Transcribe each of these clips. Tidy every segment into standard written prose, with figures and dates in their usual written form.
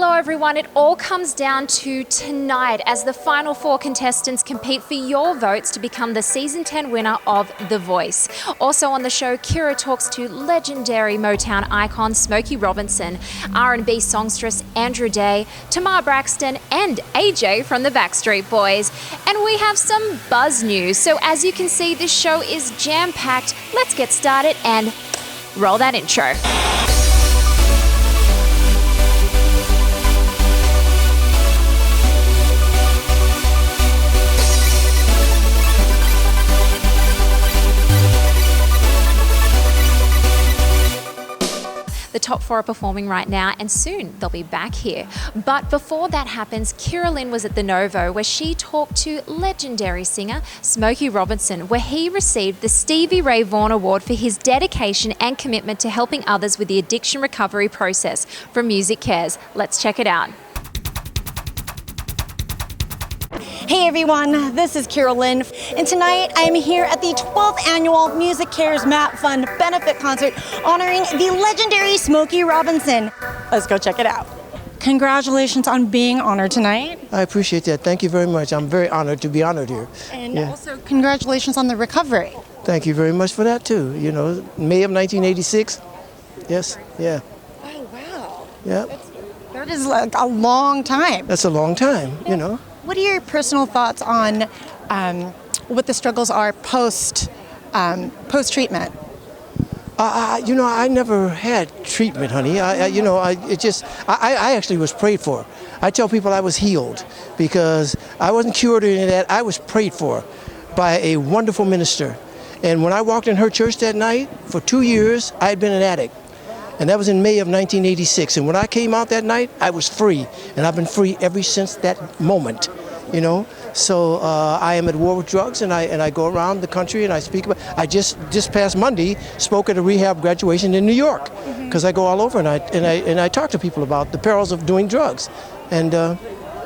Hello everyone, it all comes down to tonight as the final 4 contestants compete for your votes to become the season 10 winner of The Voice. Also on the show, Kira talks to legendary Motown icon Smokey Robinson, R&B songstress Andrew Day, Tamar Braxton and AJ from the Backstreet Boys. And we have some buzz news, so as you can see this show is jam-packed. Let's get started and roll that intro. The top 4 are performing right now and soon they'll be back here. But before that happens, Kira Lynn was at the Novo where she talked to legendary singer Smokey Robinson, where he received the Stevie Ray Vaughan Award for his dedication and commitment to helping others with the addiction recovery process from MusiCares. Let's check it out. Hey everyone, this is Kira Lynn, and tonight I'm here at the 12th annual MusiCares Map Fund benefit concert honoring the legendary Smokey Robinson. Let's go check it out. Congratulations on being honored tonight. I appreciate that. Thank you very much. I'm very honored to be honored here. And also congratulations on the recovery. Thank you very much for that too. You know, May of 1986. Yes, yeah. Oh wow. Yeah. That is like a long time. That's a long time, you know. What are your personal thoughts on what the struggles are post-treatment? You know, I never had treatment, honey. I actually was prayed for. I tell people I was healed because I wasn't cured or any of that. I was prayed for by a wonderful minister. And when I walked in her church that night, for 2 years, I had been an addict. And that was in May of 1986. And when I came out that night, I was free. And I've been free ever since that moment, you know. So I am at war with drugs, and I go around the country and I speak about. I just past Monday spoke at a rehab graduation in New York, because I go all over and I talk to people about the perils of doing drugs, and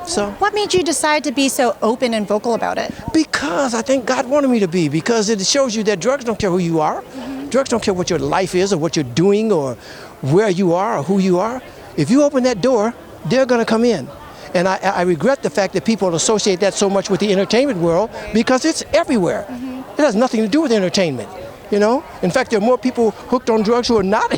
so. What made you decide to be so open and vocal about it? Because I think God wanted me to be. Because it shows you that drugs don't care who you are. Drugs don't care what your life is or what you're doing or where you are or who you are. If you open that door, they're going to come in. And I regret the fact that people associate that so much with the entertainment world, because it's everywhere. It has nothing to do with entertainment, you know. In fact, there are more people hooked on drugs who are not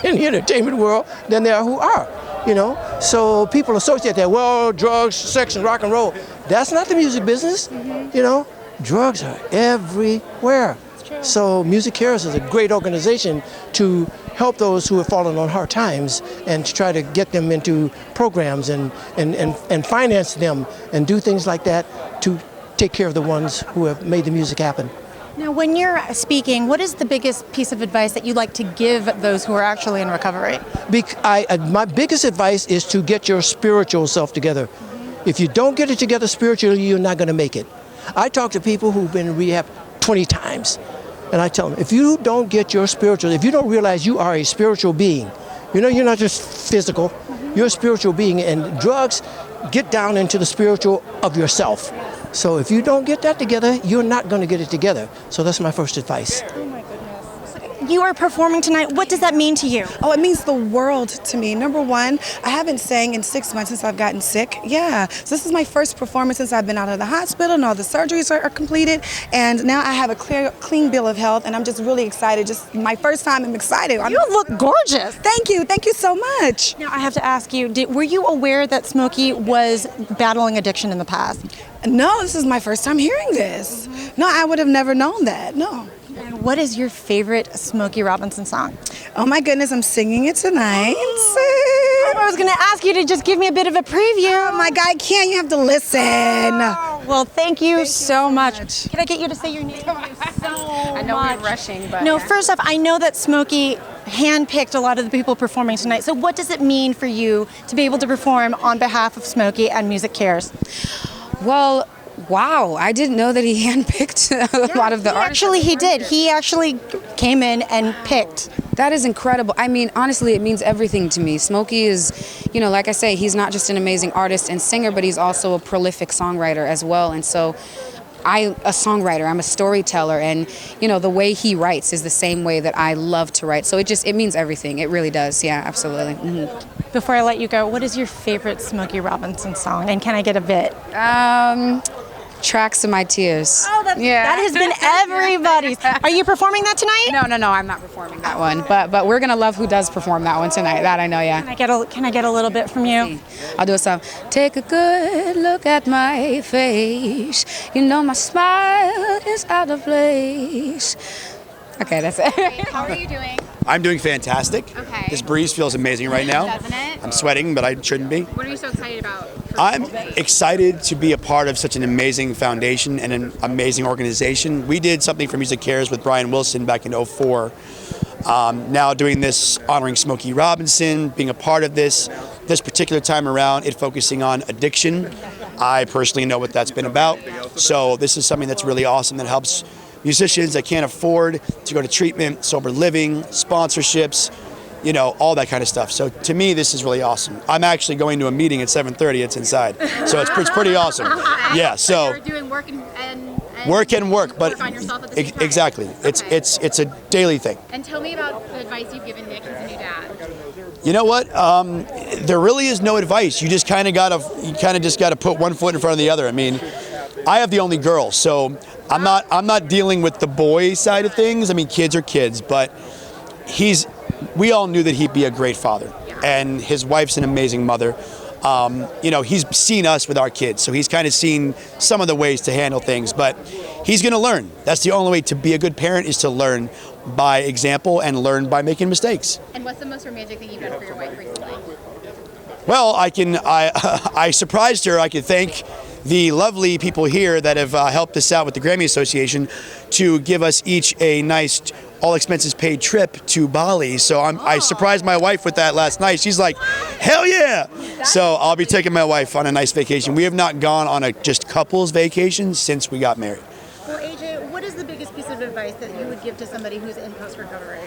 in the entertainment world than there are who are, you know. So people associate that, well, drugs, sex, and rock and roll. That's not the music business, you know. Drugs are everywhere. So MusiCares is a great organization to help those who have fallen on hard times and to try to get them into programs and finance them and do things like that to take care of the ones who have made the music happen. Now, when you're speaking, what is the biggest piece of advice that you'd like to give those who are actually in recovery? My biggest advice is to get your spiritual self together. If you don't get it together spiritually, you're not going to make it. I talk to people who've been in rehab 20 times. And I tell them, if you don't get your spiritual, if you don't realize you are a spiritual being, you know, you're not just physical, you're a spiritual being, and drugs get down into the spiritual of yourself. So if you don't get that together, you're not going to get it together. So that's my first advice. You are performing tonight. What does that mean to you? Oh, it means the world to me. Number one, I haven't sang in 6 months since I've gotten sick. Yeah, so this is my first performance since I've been out of the hospital and all the surgeries are completed. And now I have a clean bill of health, and I'm just really excited. Just my first time, I'm excited. You look gorgeous. Thank you so much. Now I have to ask you, were you aware that Smokey was battling addiction in the past? No, this is my first time hearing this. No, I would have never known that, no. And what is your favorite Smokey Robinson song? Oh my goodness, I'm singing it tonight. I was going to ask you to just give me a bit of a preview. Oh my God, you have to listen. Oh, well, thank you so much. Can I get you to say your name? I know we're rushing, but... No, first off, I know that Smokey handpicked a lot of the people performing tonight. So what does it mean for you to be able to perform on behalf of Smokey and MusiCares? Well, wow, I didn't know that he handpicked a lot of the artists. Actually, he did. He actually came in and picked. That is incredible. I mean, honestly, it means everything to me. Smokey is, you know, like I say, he's not just an amazing artist and singer, but he's also a prolific songwriter as well. And so a songwriter, I'm a storyteller, and the way he writes is the same way that I love to write. So it means everything. It really does. Yeah, absolutely. Mm-hmm. Before I let you go, what is your favorite Smokey Robinson song? And can I get a bit? Tracks of My Tears. Oh, that has been everybody's. Are you performing that tonight? No, I'm not performing that one. But we're gonna love who does perform that one tonight. That I know, yeah. Can I get a little bit from you? I'll do a song. Take a good look at my face. My smile is out of place. Okay, that's it. How are you doing? I'm doing fantastic. Okay. This breeze feels amazing right now. Doesn't it? I'm sweating, but I shouldn't be. What are you so excited about? I'm excited to be a part of such an amazing foundation and an amazing organization. We did something for MusiCares with Brian Wilson back in '04. Now doing this, honoring Smokey Robinson, being a part of this particular time around, it focusing on addiction. I personally know what that's been about. So this is something that's really awesome that helps musicians that can't afford to go to treatment, sober living, sponsorships, all that kind of stuff. So to me, this is really awesome. I'm actually going to a meeting at 7:30. It's inside, so it's pretty awesome. Yeah. So you're doing work and work, but work on yourself at the same time. exactly. It's a daily thing. And tell me about the advice you've given Nick, his new dad. You know what? There really is no advice. You just kind of gotta put one foot in front of the other. I mean, I have the only girl, so I'm not dealing with the boy side of things. I mean, kids are kids, but we all knew that he'd be a great father, and his wife's an amazing mother. He's seen us with our kids, so he's kind of seen some of the ways to handle things, but he's going to learn. That's the only way to be a good parent, is to learn by example and learn by making mistakes. And what's the most romantic thing you've done for your wife recently? Well, I surprised her. I could thank the lovely people here that have helped us out with the Grammy Association to give us each a nice, all expenses paid trip to Bali. So I surprised my wife with that last night. She's like, hell yeah! So I'll be taking my wife on a nice vacation. We have not gone on a just couples vacation since we got married. Well, AJ, what is the biggest piece of advice that you would give to somebody who's in post-recovery?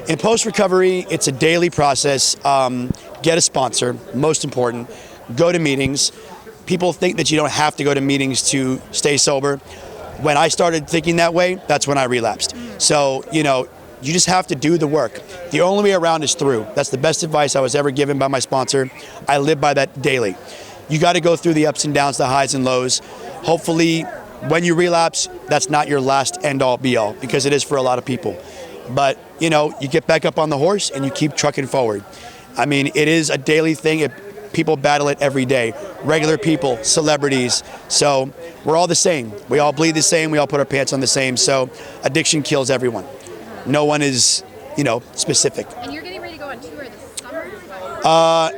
In post-recovery, it's a daily process. Get a sponsor, most important. Go to meetings. People think that you don't have to go to meetings to stay sober. When I started thinking that way, that's when I relapsed. So, you just have to do the work. The only way around is through. That's the best advice I was ever given by my sponsor. I live by that daily. You got to go through the ups and downs, the highs and lows. Hopefully, when you relapse, that's not your last end-all be-all, because it is for a lot of people. But, you get back up on the horse and you keep trucking forward. I mean, it is a daily thing. People battle it every day. Regular people, celebrities. So we're all the same. We all bleed the same. We all put our pants on the same. So addiction kills everyone. No one is, specific. And you're getting ready to go on tour this summer?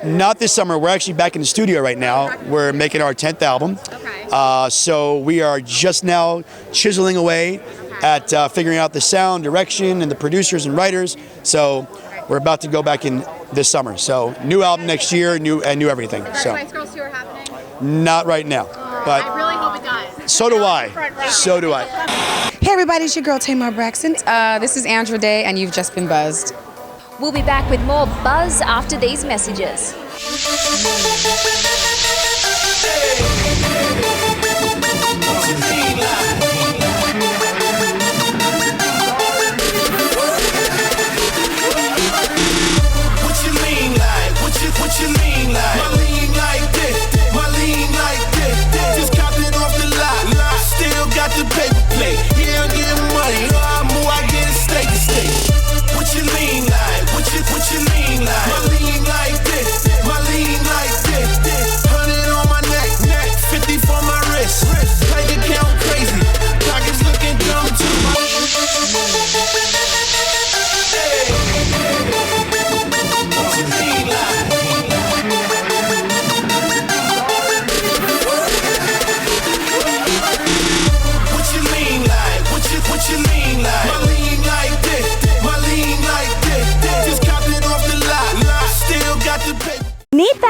Not this summer. We're actually back in the studio right now. We're making our 10th album. Okay. So we are just now chiseling away at figuring out the sound, direction, and the producers and writers. So we're about to go back in this summer. So new album next year, new everything. Is that So Spice Girls tour happening? not right now, but I really hope it does. so do I. So do I. Hey everybody, it's your girl Tamar Braxton. This is Andra Day, and you've just been buzzed. We'll be back with more buzz after these messages. What you lean like? My lean like this, my lean like this. Just copped it off the lot, still got the paper plate. Yeah, I'm getting money, I move, I get it state to state. What you lean like? What you lean like? My lean like this, my lean like this. 100 on my neck,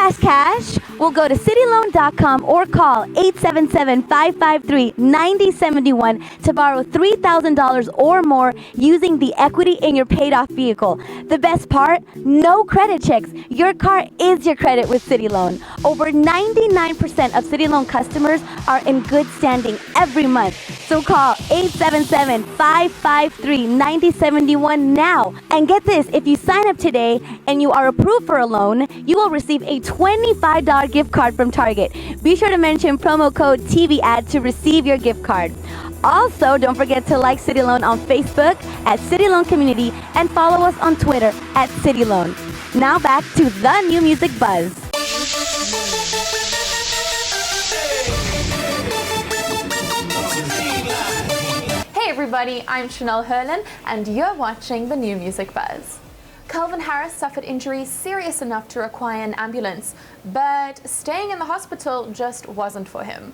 Cash Cash? Well, go to cityloan.com or call 877-553-9071 to borrow $3,000 or more using the equity in your paid-off vehicle. The best part? No credit checks. Your car is your credit with City Loan. Over 99% of City Loan customers are in good standing every month. So call 877-553-9071 now. And get this, if you sign up today and you are approved for a loan, you will receive a $25 gift card from Target. Be sure to mention promo code TVAD to receive your gift card. Also, don't forget to like City Loan on Facebook at City Loan Community and follow us on Twitter at City Loan. Now back to the New Music Buzz. Hey everybody, I'm Chanel Herlin and you're watching the New Music Buzz. Calvin Harris suffered injuries serious enough to require an ambulance, but staying in the hospital just wasn't for him.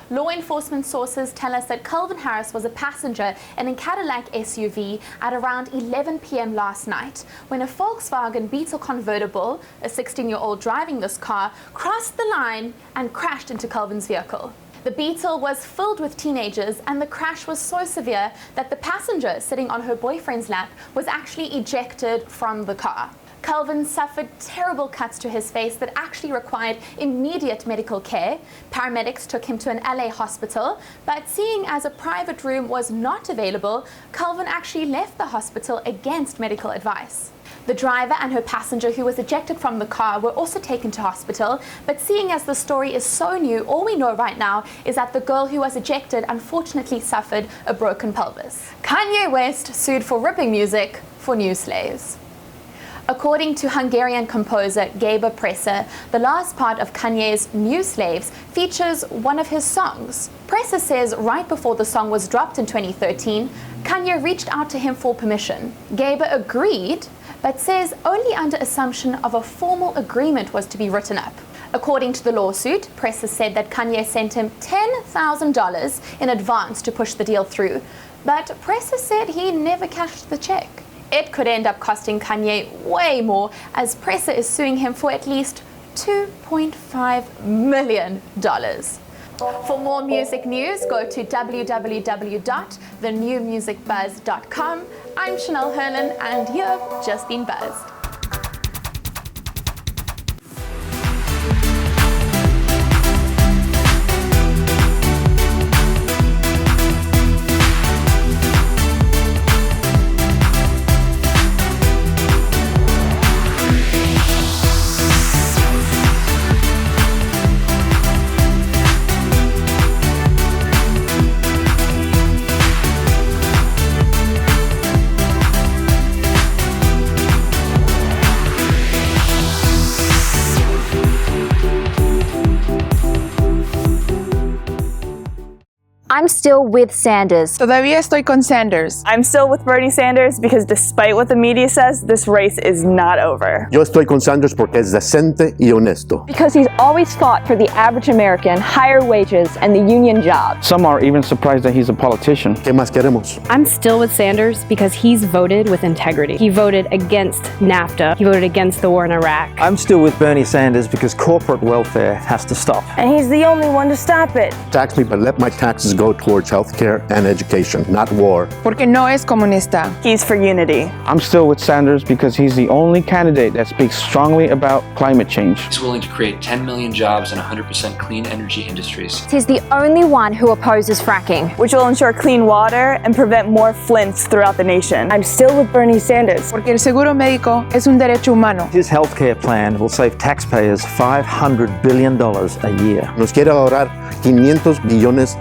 Law enforcement sources tell us that Calvin Harris was a passenger in a Cadillac SUV at around 11 p.m. last night when a Volkswagen Beetle convertible, a 16-year-old driving this car, crossed the line and crashed into Calvin's vehicle. The Beetle was filled with teenagers and the crash was so severe that the passenger sitting on her boyfriend's lap was actually ejected from the car. Calvin suffered terrible cuts to his face that actually required immediate medical care. Paramedics took him to an LA hospital, but seeing as a private room was not available, Calvin actually left the hospital against medical advice. The driver and her passenger who was ejected from the car were also taken to hospital, but seeing as the story is so new, all we know right now is that the girl who was ejected unfortunately suffered a broken pelvis. Kanye West sued for ripping music for new slaves. According to Hungarian composer Gábor Presa, the last part of Kanye's New Slaves features one of his songs. Presa says right before the song was dropped in 2013, Kanye reached out to him for permission. Gábor agreed, but says only under assumption of a formal agreement was to be written up. According to the lawsuit, Presa said that Kanye sent him $10,000 in advance to push the deal through, but Presa said he never cashed the check. It could end up costing Kanye way more, as Presa is suing him for at least $2.5 million. For more music news, go to www.thenewmusicbuzz.com. I'm Chanel Herlin, and you've just been buzzed. I'm still with Sanders. Todavía estoy con Sanders. I'm still with Bernie Sanders because despite what the media says, this race is not over. Yo estoy con Sanders porque es decente y honesto. Because he's always fought for the average American, higher wages, and the union job. Some are even surprised that he's a politician. ¿Qué más queremos? I'm still with Sanders because he's voted with integrity. He voted against NAFTA. He voted against the war in Iraq. I'm still with Bernie Sanders because corporate welfare has to stop. And he's the only one to stop it. Tax me, but let my taxes go towards healthcare and education, not war. Porque no es comunista. He's for unity. I'm still with Sanders because he's the only candidate that speaks strongly about climate change. He's willing to create 10 million jobs in 100% clean energy industries. He's the only one who opposes fracking, which will ensure clean water and prevent more flints throughout the nation. I'm still with Bernie Sanders. Porque el seguro médico es un derecho humano. His healthcare plan will save taxpayers $500 billion a year. Nos quiere ahorrar $500 billones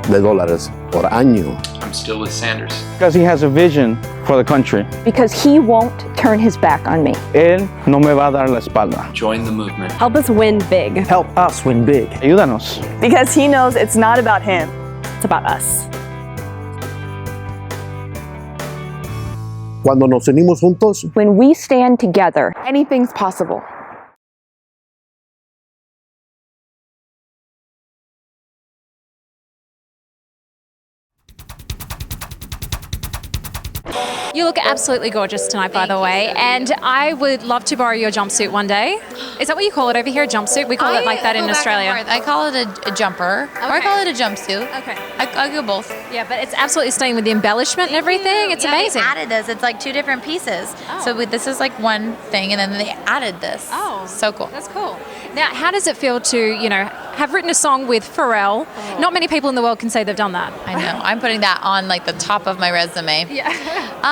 por año. I'm still with Sanders. Because he has a vision for the country. Because he won't turn his back on me. Él no me va a dar la espalda. Join the movement. Help us win big. Help us win big. Ayúdanos. Because he knows it's not about him. It's about us. Cuando nos unimos juntos, when we stand together, anything's possible. You look absolutely gorgeous tonight, by the way, and I would love to borrow your jumpsuit one day. Is that what you call it over here, a jumpsuit? We call it like that in Australia. I call it a jumper, or I call it a jumpsuit. Okay. I go both. Yeah, but it's absolutely stunning with the embellishment and everything. It's amazing. They added this. It's like 2 different pieces. So this is like one thing, and then they added this. Oh, so cool. That's cool. Now, how does it feel to, have written a song with Pharrell? Not many people in the world can say they've done that. I know. I'm putting that on like the top of my resume. Yeah.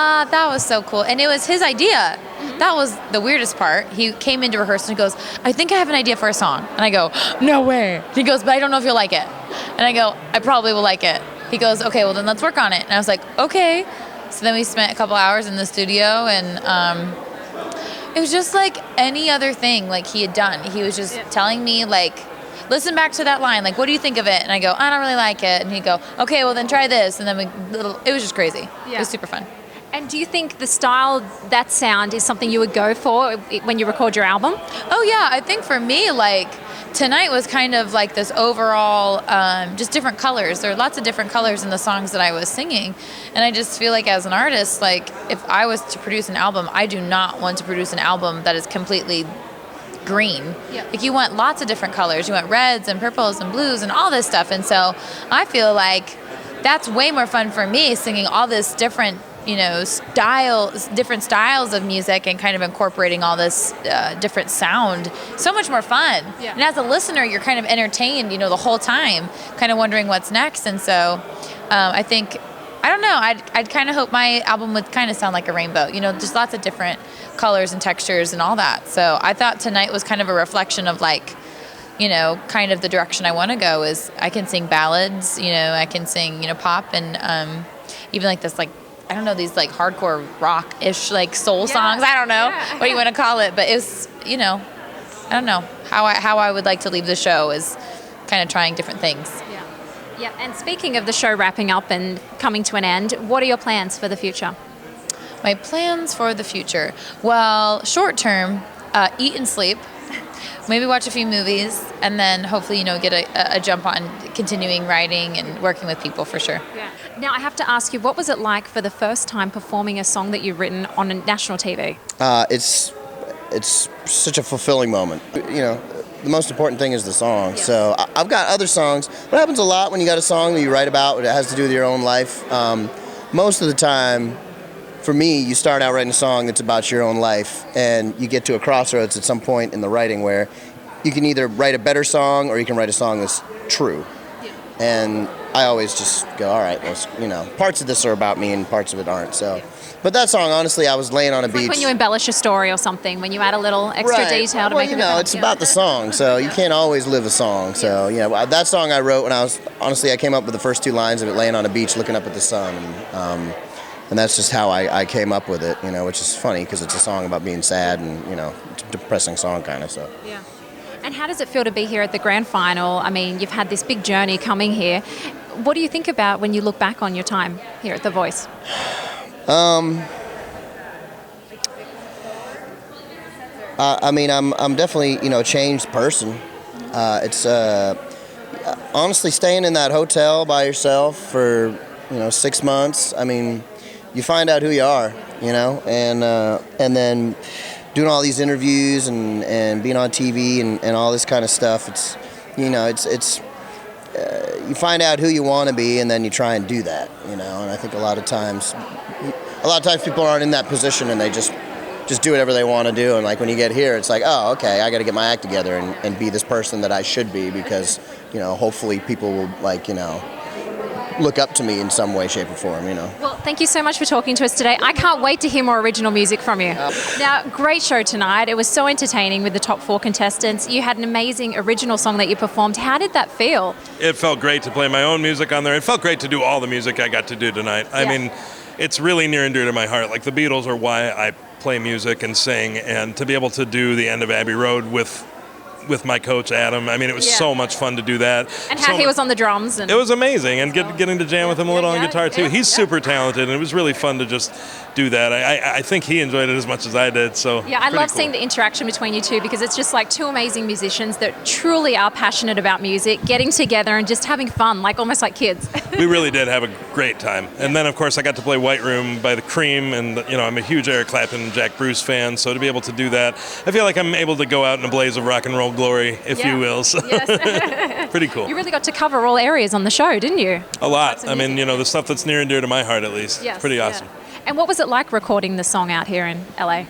That was so cool. And it was his idea. That was the weirdest part. He came into rehearsal and goes, I think I have an idea for a song. And I go, no way. He goes, but I don't know if you'll like it. And I go, I probably will like it. He goes, okay, well then let's work on it. And I was like, okay. So then we spent a couple hours in the studio, and it was just like any other thing like he had done. He was just telling me like, listen back to that line. Like, what do you think of it? And I go, I don't really like it. And he'd go, okay, well then try this. And then it was just crazy. Yeah. It was super fun. And do you think the style, that sound, is something you would go for when you record your album? Oh yeah, I think for me, like, tonight was kind of like this overall, just different colors. There are lots of different colors in the songs that I was singing. And I just feel like as an artist, like, if I was to produce an album, I do not want to produce an album that is completely green. Yeah. Like, you want lots of different colors. You want reds and purples and blues and all this stuff. And so I feel like that's way more fun for me, singing all this different different styles of music and kind of incorporating all this different sound. So much more fun. Yeah. And as a listener, you're kind of entertained, the whole time, kind of wondering what's next. And so I think, I don't know, I'd kind of hope my album would kind of sound like a rainbow, just lots of different colors and textures and all that. So I thought tonight was kind of a reflection of like, kind of the direction I want to go is I can sing ballads, I can sing, pop, and even like this, like, I don't know, these like hardcore rock-ish like soul songs. I don't know what you want to call it, but it's, I don't know how I would like to leave the show is kind of trying different things. Yeah. And speaking of the show wrapping up and coming to an end, what are your plans for the future? My plans for the future. Well, short term, eat and sleep. Maybe watch a few movies, and then hopefully, get a jump on continuing writing and working with people for sure. Yeah. Now, I have to ask you, what was it like for the first time performing a song that you've written on a national TV? It's such a fulfilling moment. The most important thing is the song. Yeah. So I've got other songs. What happens a lot when you got a song that you write about, it has to do with your own life. Most of the time, for me, you start out writing a song that's about your own life, and you get to a crossroads at some point in the writing where you can either write a better song or you can write a song that's true. Yeah. And I always just go, all right, well, parts of this are about me and parts of it aren't. So, but that song, honestly, I was laying on a beach. Like when you embellish a story or something, when you add a little extra detail to make it better. It's about the song, so you can't always live a song. So, that song I wrote when I came up with the first 2 lines of it, laying on a beach looking up at the sun. And that's just how I came up with it, which is funny because it's a song about being sad and, it's a depressing song kind of, so. Yeah. And how does it feel to be here at the grand final? I mean, you've had this big journey coming here. What do you think about when you look back on your time here at The Voice? I'm definitely, a changed person. It's honestly staying in that hotel by yourself for, 6 months. You find out who you are, and then doing all these interviews and being on TV and all this kind of stuff. It's, you find out who you want to be and then you try and do that, and I think a lot of times people aren't in that position and they just do whatever they want to do. And like when you get here, it's like, oh, okay, I got to get my act together and be this person that I should be because, hopefully people will look up to me in some way, shape, or form, Well, thank you so much for talking to us today. I can't wait to hear more original music from you. Now, great show tonight. It was so entertaining with the top 4 contestants. You had an amazing original song that you performed. How did that feel? It felt great to play my own music on there. It felt great to do all the music I got to do tonight. I mean, it's really near and dear to my heart. Like, the Beatles are why I play music and sing, and to be able to do the end of Abbey Road with with my coach Adam. I mean, it was so much fun to do that. And how he was on the drums. And it was amazing, and getting to jam with him a little on guitar too. He's super talented, and it was really fun to just do that. I think he enjoyed it as much as I did. So yeah, I love seeing the interaction between you two, because it's just like two amazing musicians that truly are passionate about music, getting together and just having fun, like almost like kids. We really did have a great time. And then, of course, I got to play White Room by the Cream, and I'm a huge Eric Clapton and Jack Bruce fan, so to be able to do that, I feel like I'm able to go out in a blaze of rock and roll glory, if you will. So pretty cool. You really got to cover all areas on the show, didn't you? A lot. I mean, the stuff that's near and dear to my heart, at least. Yes, pretty awesome. And what was it like recording the song out here in LA?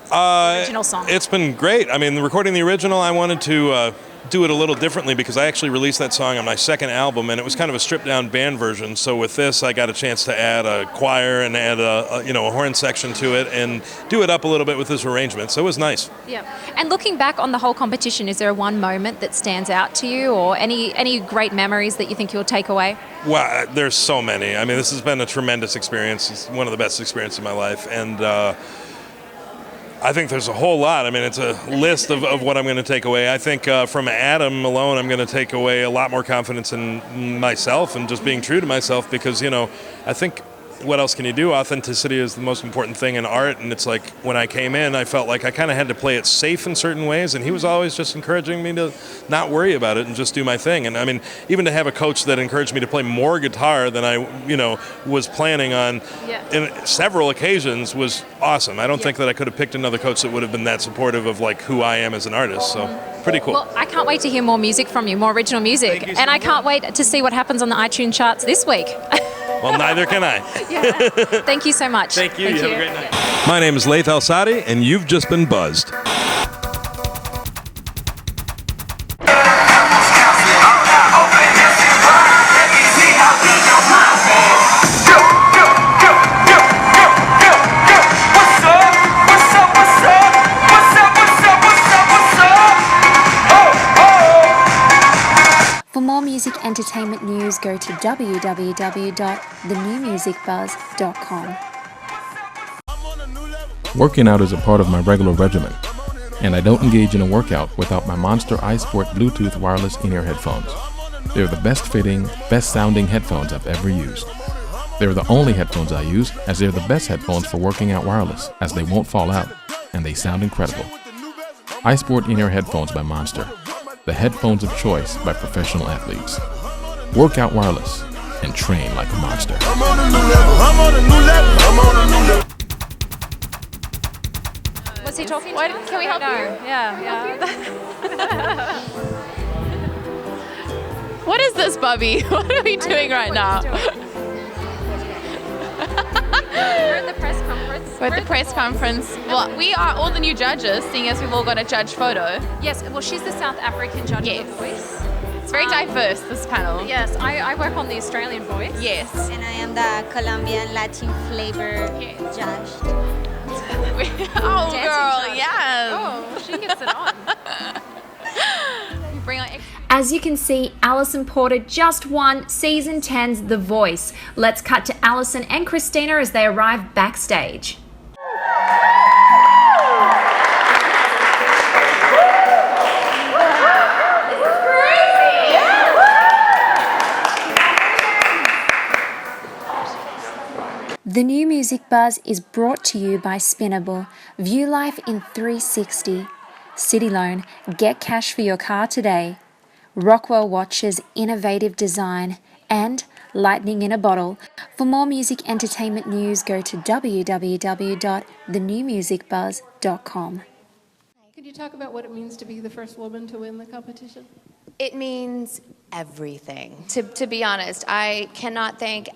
The original song. It's been great. I mean, recording the original, I wanted to do it a little differently, because I actually released that song on my second album, and it was kind of a stripped-down band version. So with this, I got a chance to add a choir and add a horn section to it, and do it up a little bit with this arrangement. So it was nice. Yeah. And looking back on the whole competition, is there one moment that stands out to you, or any great memories that you think you'll take away? Well, there's so many. I mean, this has been a tremendous experience. It's one of the best experiences of my life, and I think there's a whole lot. I mean, it's a list of what I'm going to take away. I think from Adam alone, I'm going to take away a lot more confidence in myself and just being true to myself, because, I think, what else can you do? Authenticity is the most important thing in art, and it's like when I came in, I felt like I kind of had to play it safe in certain ways, and he was always just encouraging me to not worry about it and just do my thing. And I mean, even to have a coach that encouraged me to play more guitar than I, was planning on in several occasions was awesome. I don't think that I could have picked another coach that would have been that supportive of like who I am as an artist. So pretty cool. Well, I can't wait to hear more music from you, more original music, and I can't wait to see what happens on the iTunes charts this week. Well, neither can I. Thank you so much. Thank you. You have a great night. My name is Laith Al-Sadi, and you've just been buzzed. For more music entertainment news, go to www.thenewmusicbuzz.com. Working out is a part of my regular regimen, and I don't engage in a workout without my Monster iSport Bluetooth wireless in-ear headphones. They're the best fitting, best sounding headphones I've ever used. They're the only headphones I use, as they're the best headphones for working out wireless, as they won't fall out, and they sound incredible. iSport in-ear headphones by Monster, the headphones of choice by professional athletes. Work out wireless and train like a monster. I'm on a new level. I'm on a new level. I'm on a new level. Was he talking What? to us? Can we help you? Yeah. What is this, Bubby? What are we doing right now? We're at the press conference. We're at the press conference. Well, we are all the new judges, seeing as we've all got a judge photo. Yes, well, she's the South African judge of the Voice. It's very diverse, this panel. Yes, I work on the Australian Voice. Yes. And I am the Colombian Latin flavor judge. Oh, Dancing girl, judge. yes. Oh, she gets it on. You bring on As you can see, Alison Porter just won Season 10's The Voice. Let's cut to Alison and Christina as they arrive backstage. The New Music Buzz is brought to you by Spinnable. View life in 360. City Loan, get cash for your car today. Rockwell Watches, innovative design, and lightning in a bottle. For more music entertainment news, go to www.thenewmusicbuzz.com. Could you talk about what it means to be the first woman to win the competition? It means everything. To be honest, I cannot thank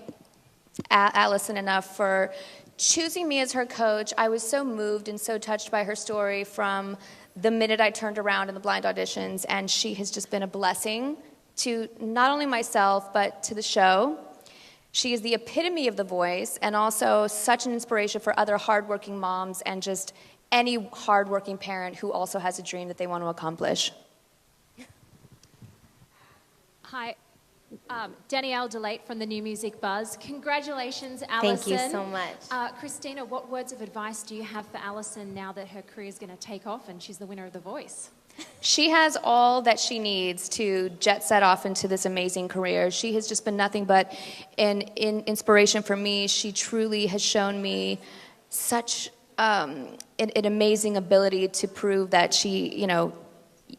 Allison enough for choosing me as her coach. I was so moved and so touched by her story from the minute I turned around in the blind auditions, and she has just been a blessing to not only myself, but to the show. She is the epitome of The Voice, and also such an inspiration for other hardworking moms and just any hardworking parent who also has a dream that they want to accomplish. Hi, Danielle DeLate from the New Music Buzz. Congratulations, Alison. Thank you so much. Christina, what words of advice do you have for Alison now that her career is going to take off and she's the winner of The Voice? She has all that she needs to jet set off into this amazing career. She has just been nothing but an inspiration for me. She truly has shown me such an amazing ability to prove that she,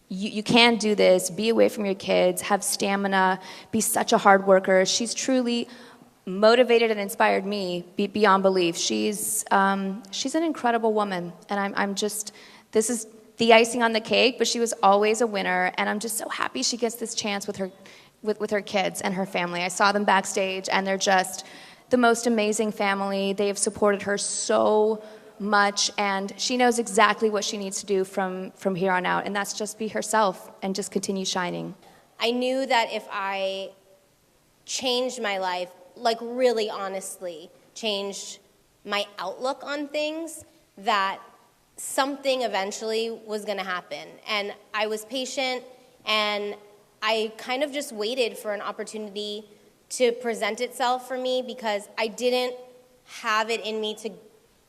you can do this, be away from your kids, have stamina, be such a hard worker. She's truly motivated and inspired me beyond belief. She's an incredible woman, and this is the icing on the cake, but she was always a winner, and I'm just so happy she gets this chance with her kids and her family. I saw them backstage, and they're just the most amazing family. They have supported her so much, and she knows exactly what she needs to do from here on out, and that's just be herself and just continue shining. I knew that if I changed my life, like really honestly changed my outlook on things, that something eventually was going to happen. And I was patient, and I kind of just waited for an opportunity to present itself for me, because I didn't have it in me to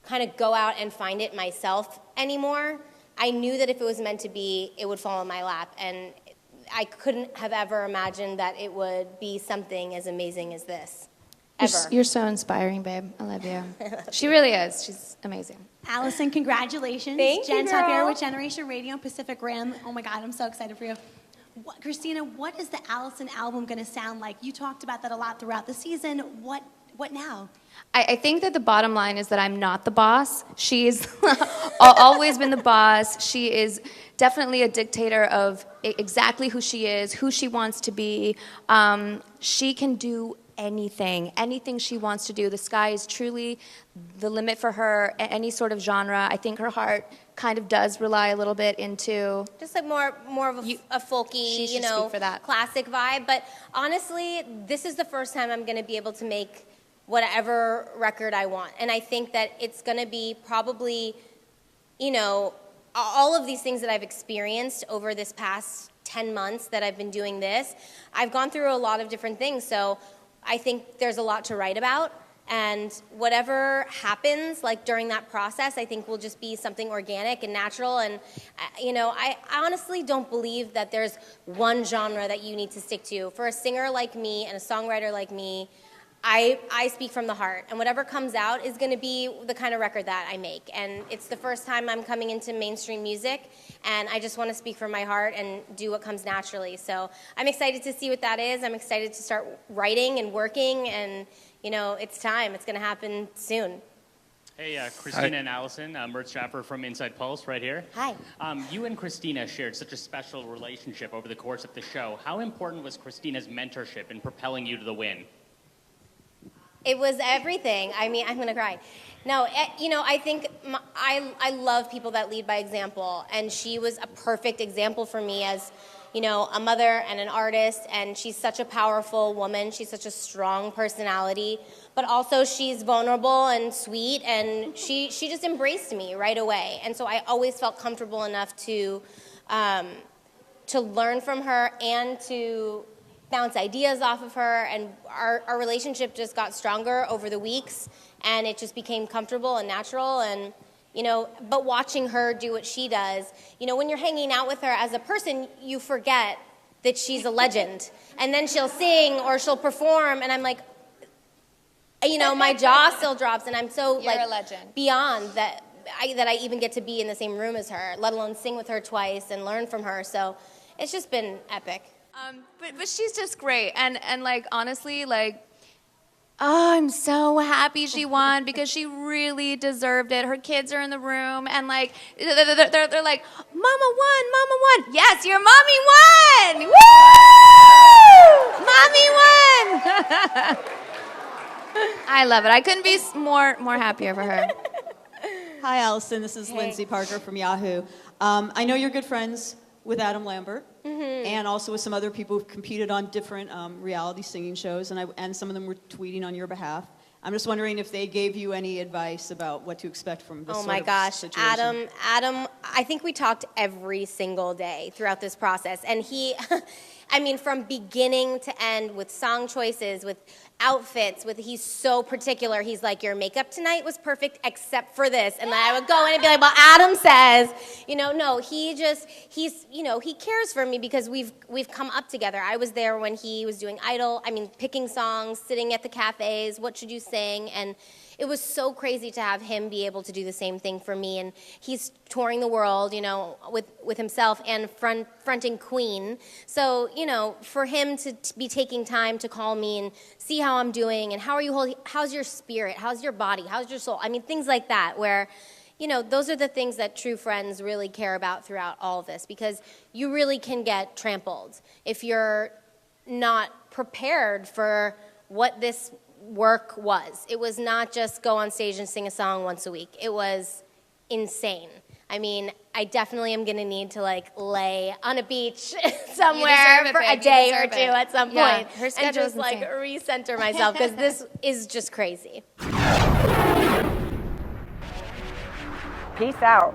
kind of go out and find it myself anymore. I knew that if it was meant to be, it would fall in my lap, and I couldn't have ever imagined that it would be something as amazing as this. Ever. You're so inspiring, babe. I love you. She really is. She's amazing. Allison, congratulations. Thank you, Jen Tucker girl. with Generation Radio and Pacific Rim. Oh my God, I'm so excited for you. Christina, what is the Allison album going to sound like? You talked about that a lot throughout the season. What now? I think that the bottom line is that I'm not the boss. She's always been the boss. She is definitely a dictator of exactly who she is, who she wants to be. She can do anything she wants to do. The sky is truly the limit for her, any sort of genre. I think her heart kind of does rely a little bit into just like more of a folky, for that. classic vibe. But honestly, this is the first time I'm going to be able to make whatever record I want. And I think that it's going to be probably, all of these things that I've experienced over this past 10 months that I've been doing this. I've gone through a lot of different things, so I think there's a lot to write about, and whatever happens, like during that process, I think will just be something organic and natural. And I honestly don't believe that there's one genre that you need to stick to. For a singer like me and a songwriter like me, I speak from the heart, and whatever comes out is going to be the kind of record that I make. And it's the first time I'm coming into mainstream music, and I just want to speak from my heart and do what comes naturally. So I'm excited to see what that is. I'm excited to start writing and working, and it's time. It's going to happen soon. Hey, Christina and Allison, Mert Strapper from Inside Pulse right here. Hi. You and Christina shared such a special relationship over the course of the show. How important was Christina's mentorship in propelling you to the win? It was everything. I mean, I'm going to cry. No, I think I love people that lead by example, and she was a perfect example for me as, a mother and an artist, and she's such a powerful woman. She's such a strong personality, but also she's vulnerable and sweet, and she just embraced me right away. And so I always felt comfortable enough to learn from her and to bounce ideas off of her, and our relationship just got stronger over the weeks, and it just became comfortable and natural. And but watching her do what she does, when you're hanging out with her as a person, you forget that she's a legend, and then she'll sing or she'll perform, and I'm like, my jaw still drops, and I'm so You're a legend. Beyond that I even get to be in the same room as her, let alone sing with her twice and learn from her. So it's just been epic. But she's just great, and honestly, I'm so happy she won, because she really deserved it. Her kids are in the room, and they're like, Mama won. Yes, your mommy won. Woo! Mommy won. I love it. I couldn't be more happier for her. Hi, Allison. This is Lindsay Parker from Yahoo. I know you're good friends with Adam Lambert, and also with some other people who've competed on different reality singing shows, and some of them were tweeting on your behalf. I'm just wondering if they gave you any advice about what to expect from this sort of situation. Adam, I think we talked every single day throughout this process, and he, from beginning to end, with song choices, with outfits he's so particular. He's like, your makeup tonight was perfect except for this. And then I would go in and be like, well, Adam says, no, he cares for me because we've come up together. I was there when he was doing Idol, picking songs, sitting at the cafes, what should you sing? And it was so crazy to have him be able to do the same thing for me. And he's touring the world, with himself and fronting Queen. So, for him to be taking time to call me and see how I'm doing and how's your spirit, how's your body, how's your soul? Things like that where, those are the things that true friends really care about throughout all of this, because you really can get trampled if you're not prepared for what this work was. It was not just go on stage and sing a song once a week. It was insane. I definitely am going to need to lay on a beach somewhere for a day or two at some point her schedule and just recenter myself, because this is just crazy. Peace out.